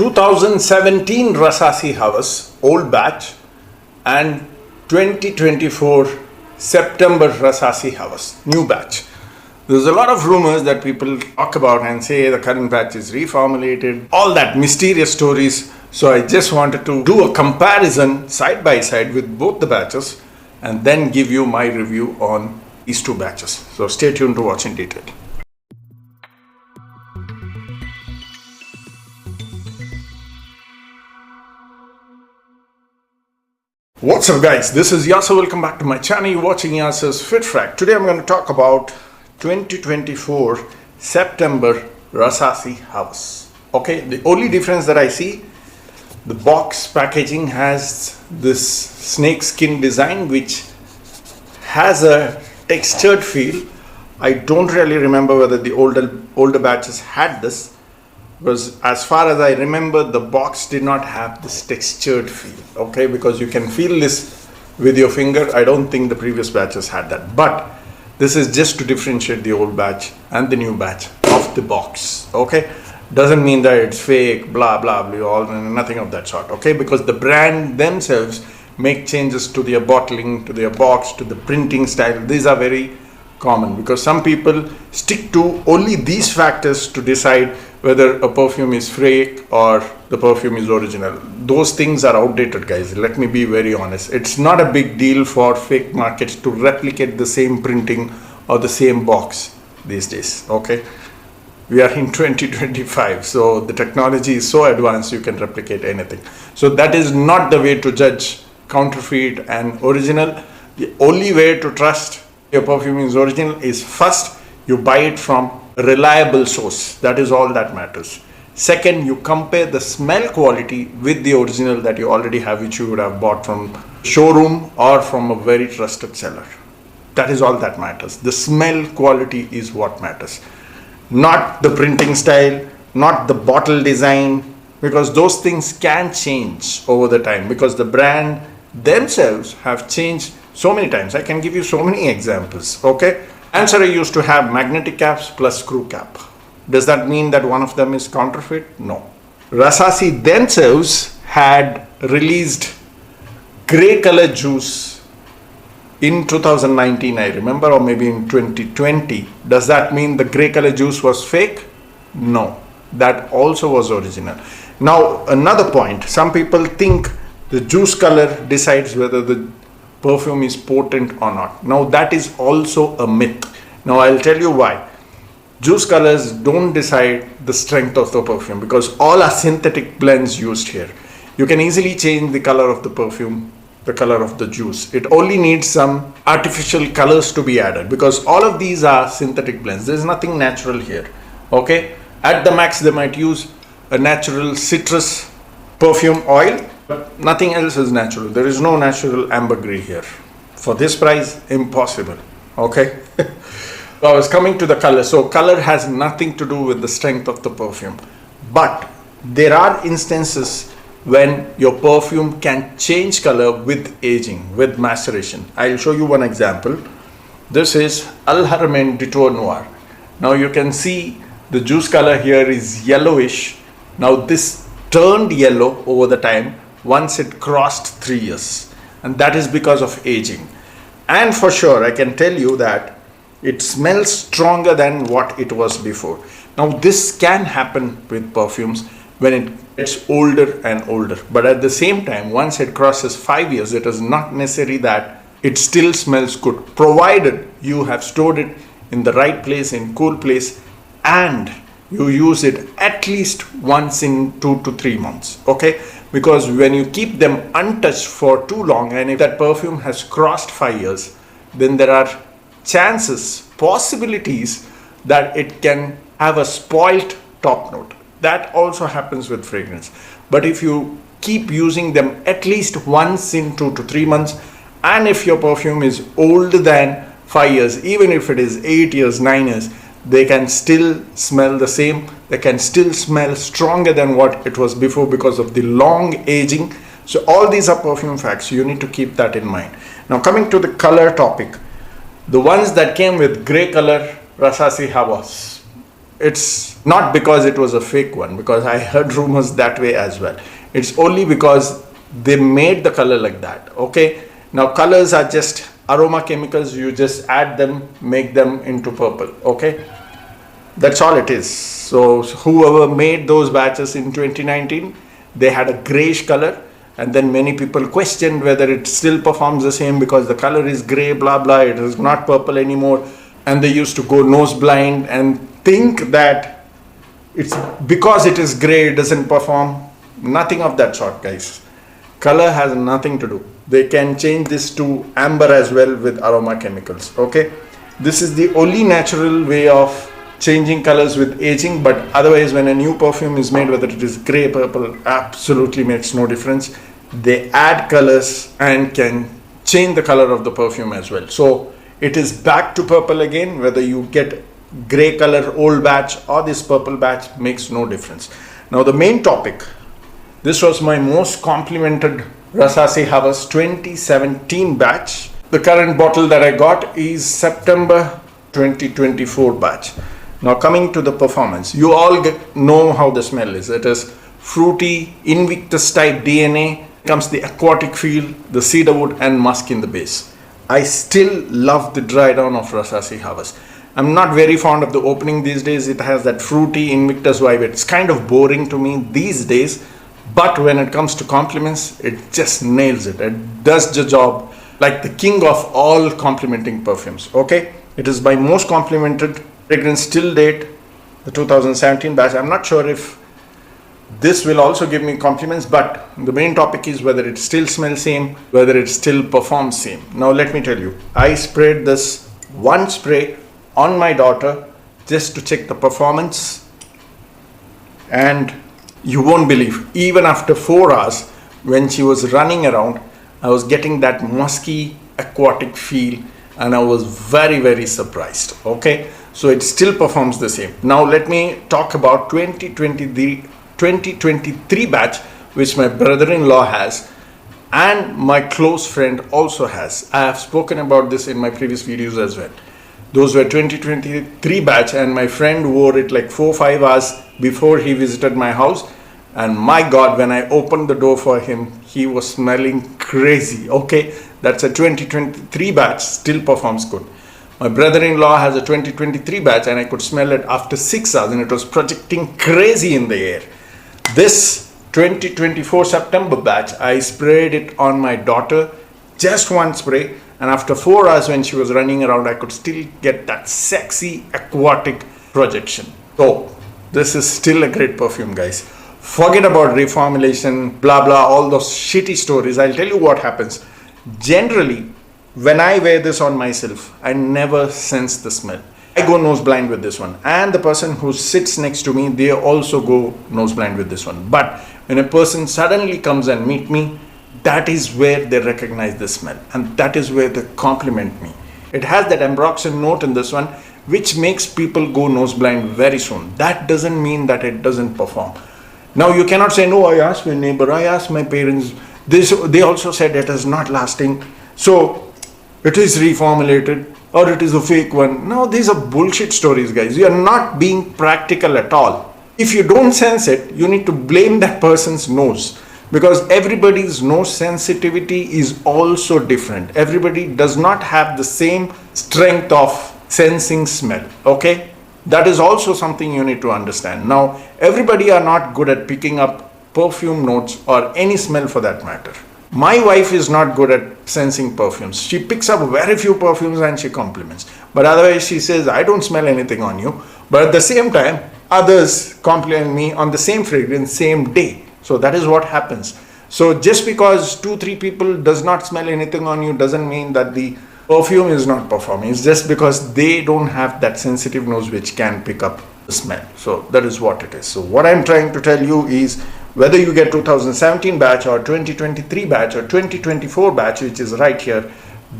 2017 Rasasi HAWAS, old batch, and 2024 September Rasasi HAWAS, new batch. There's a lot of rumors that people talk about and say the current batch is reformulated, all that mysterious stories. So I just wanted to do a comparison side by side with both the batches and then give you my review on these two batches. So stay tuned to watch in detail. What's up guys, this is Yasser. Welcome back to my channel. You're watching Yasser's Fit Frack. Today I'm going to talk about 2024 September Rasasi HAWAS. Okay, the only difference that I see, the box packaging has this snake skin design which has a textured feel. I don't really remember whether the older batches had this, because as far as I remember, the box did not have this textured feel, okay, because you can feel this with your finger. I don't think the previous batches had that, but this is just to differentiate the old batch and the new batch of the box, okay. Doesn't mean that it's fake, blah blah blah, all nothing of that sort, okay, because the brand themselves make changes to their bottling, to their box, to the printing style. These are very common because some people stick to only these factors to decide whether a perfume is fake or the perfume is original. Those things are outdated, guys. Let me be very honest. It's not a big deal for fake markets to replicate the same printing or the same box these days, okay. We are in 2025, so the technology is so advanced you can replicate anything. So that is not the way to judge counterfeit and original. The only way to trust your perfume is original is first you buy it from a reliable source. That is all that matters. Second, you compare the smell quality with the original that you already have, which you would have bought from showroom or from a very trusted seller. That is all that matters. The smell quality is what matters, not the printing style, not the bottle design, because those things can change over the time because the brand themselves have changed so many times. I can give you so many examples, okay. Answer, I used to have magnetic caps plus screw cap. Does that mean that one of them is counterfeit? No. Rasasi themselves had released grey color juice in 2019, I remember, or maybe in 2020. Does that mean the grey color juice was fake? No, that also was original. Now another point, some people think the juice color decides whether the perfume is potent or not. Now that is also a myth. Now I'll tell you why. Juice colors don't decide the strength of the perfume because all are synthetic blends used here. You can easily change the color of the perfume, the color of the juice. It only needs some artificial colors to be added because all of these are synthetic blends. There's nothing natural here, okay. At the max they might use a natural citrus perfume oil, but nothing else is natural. There is no natural ambergris here. For this price, impossible, okay. So I was coming to the color. So color has nothing to do with the strength of the perfume, but there are instances when your perfume can change color with aging, with maceration. I'll show you one example. This is Al Haramain Detour Noir. Now you can see the juice color here is yellowish. Now this turned yellow over the time once it crossed 3 years, and that is because of aging. And for sure I can tell you that it smells stronger than what it was before. Now this can happen with perfumes when it gets older and older, but at the same time, once it crosses 5 years, it is not necessary that it still smells good, provided you have stored it in the right place, in cool place, and you use it at least once in 2 to 3 months, okay. Because when you keep them untouched for too long, and if that perfume has crossed 5 years, then there are chances, possibilities that it can have a spoilt top note. That also happens with fragrance. But if you keep using them at least once in 2 to 3 months, and if your perfume is older than 5 years, even if it is 8 years, 9 years, they can still smell the same. They can still smell stronger than what it was before because of the long aging. So all these are perfume facts. You need to keep that in mind. Now coming to the color topic, the ones that came with grey color Rasasi HAWAS, it's not because it was a fake one, because I heard rumors that way as well. It's only because they made the color like that. Okay, now colors are just aroma chemicals. You just add them, make them into purple. Okay, that's all it is. So whoever made those batches in 2019, they had a grayish color, and then many people questioned whether it still performs the same because the color is gray, blah blah, it is not purple anymore. And they used to go nose blind and think that it's because it is gray it doesn't perform. Nothing of that sort, guys. Color has nothing to do. They can change this to amber as well with aroma chemicals. Okay, this is the only natural way of changing colors with aging, but otherwise when a new perfume is made, whether it is gray, purple, absolutely makes no difference. They add colors and can change the color of the perfume as well. So it is back to purple again, whether you get gray color old batch or this purple batch, makes no difference. Now the main topic, this was my most complimented Rasasi HAWAS 2017 batch. The current bottle that I got is September 2024 batch. Now coming to the performance, you all know how the smell is. It is fruity, Invictus type DNA, comes the aquatic feel, the cedarwood and musk in the base. I still love the dry down of Rasasi HAWAS. I'm not very fond of the opening these days. It has that fruity Invictus vibe. It's kind of boring to me these days, but when it comes to compliments, it just nails it. It does the job like the king of all complimenting perfumes. Okay, it is my most complimented fragrance till date, the 2017 batch. I'm not sure if this will also give me compliments, but the main topic is whether it still smells same, whether it still performs same. Now let me tell you, I sprayed this one spray on my daughter just to check the performance, and you won't believe, even after 4 hours when she was running around, I was getting that musky aquatic feel, and I was very surprised. Okay, so it still performs the same. Now let me talk about 2023 batch, which my brother-in-law has and my close friend also has. I have spoken about this in my previous videos as well. Those were 2023 batch, and my friend wore it like 4-5 hours before he visited my house, and my god, when I opened the door for him, he was smelling crazy. Okay, that's a 2023 batch, still performs good. My brother-in-law has a 2023 batch, and I could smell it after 6 hours, and it was projecting crazy in the air. This 2024 September batch, I sprayed it on my daughter, just one spray, and after 4 hours when she was running around, I could still get that sexy aquatic projection. So this is still a great perfume, guys. Forget about reformulation, blah blah, all those shitty stories. I'll tell you what happens. Generally, when I wear this on myself, I never sense the smell. I go nose blind with this one, and the person who sits next to me, they also go nose blind with this one. But when a person suddenly comes and meet me, that is where they recognize the smell, and that is where they compliment me. It has that ambroxan note in this one, which makes people go nose blind very soon. That doesn't mean that it doesn't perform. Now you cannot say, no, I asked my neighbor, I asked my parents, they also said it is not lasting, so it is reformulated or it is a fake one. No, these are bullshit stories, guys. You are not being practical at all. If you don't sense it, you need to blame that person's nose, because everybody's nose sensitivity is also different. Everybody does not have the same strength of sensing smell. Okay, that is also something you need to understand. Now everybody are not good at picking up perfume notes or any smell for that matter. My wife is not good at sensing perfumes. She picks up very few perfumes and she compliments, but otherwise she says, I don't smell anything on you. But at the same time, others compliment me on the same fragrance same day. So that is what happens. So just because 2-3 people does not smell anything on you doesn't mean that the perfume is not performing. It's just because they don't have that sensitive nose which can pick up the smell. So that is what it is. So what I'm trying to tell you is, whether you get 2017 batch or 2023 batch or 2024 batch, which is right here,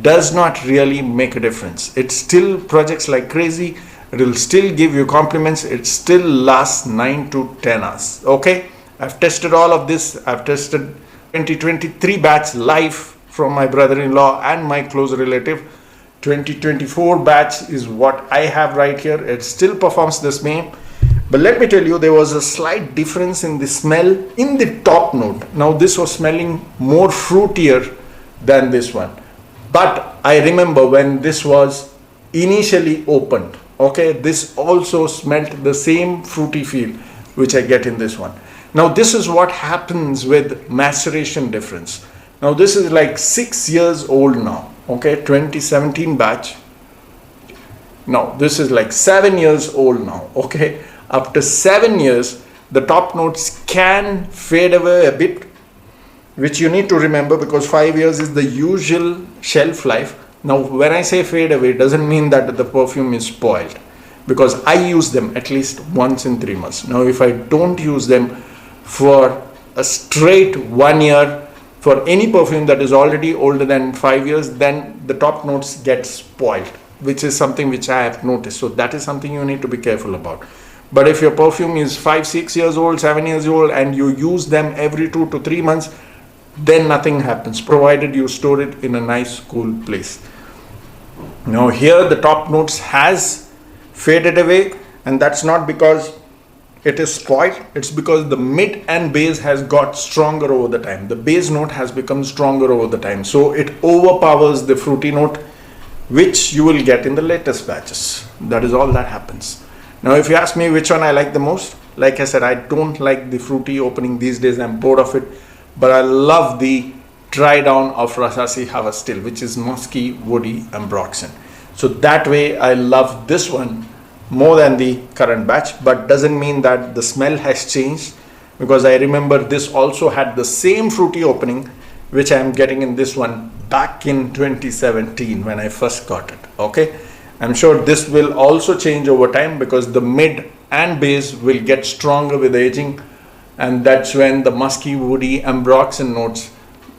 does not really make a difference. It still projects like crazy. It will still give you compliments. It still lasts 9 to 10 hours. Okay, I've tested all of this. I've tested 2023 batch live from my brother-in-law and my close relative. 2024 batch is what I have right here. It still performs the same. But let me tell you, there was a slight difference in the smell in the top note. Now this was smelling more fruitier than this one. But I remember when this was initially opened, okay, this also smelled the same fruity feel which I get in this one. Now this is what happens with maceration difference. Now this is like 6 years old now, okay, 2017 batch. Now this is like 7 years old now, okay. After 7 years, the top notes can fade away a bit, which you need to remember, because 5 years is the usual shelf life. Now when I say fade away, it doesn't mean that the perfume is spoiled, because I use them at least once in 3 months. Now if I don't use them for a straight 1 year for any perfume that is already older than 5 years, then the top notes get spoiled, which is something which I have noticed. So that is something you need to be careful about. But if your perfume is 5, 6 years old, 7 years old, and you use them every 2 to 3 months, then nothing happens, provided you store it in a nice cool place. Now here the top notes has faded away, and that's not because it is spoiled, it's because the mid and base has got stronger over the time. The base note has become stronger over the time, so it overpowers the fruity note which you will get in the latest batches. That is all that happens. Now if you ask me which one I like the most, like I said, I don't like the fruity opening these days, I'm bored of it, but I love the dry down of Rasasi HAWAS still, which is musky, woody, ambroxan. So that way I love this one more than the current batch, but doesn't mean that the smell has changed, because I remember this also had the same fruity opening which I am getting in this one back in 2017 when I first got it, okay. I'm sure this will also change over time, because the mid and base will get stronger with aging, and that's when the musky, woody, ambroxan notes,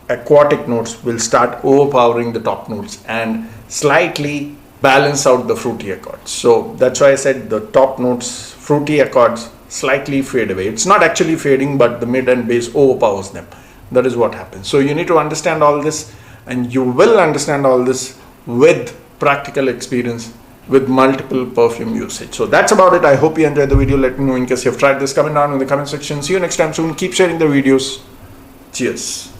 aquatic notes will start overpowering the top notes and slightly balance out the fruity accords. So that's why I said the top notes, fruity accords slightly fade away. It's not actually fading, but the mid and base overpowers them. That is what happens. So you need to understand all this, and you will understand all this with practical experience with multiple perfume usage. So that's about it. I hope you enjoyed the video. Let me know in case you have tried this. Comment down in the comment section. See you next time soon. Keep sharing the videos. Cheers.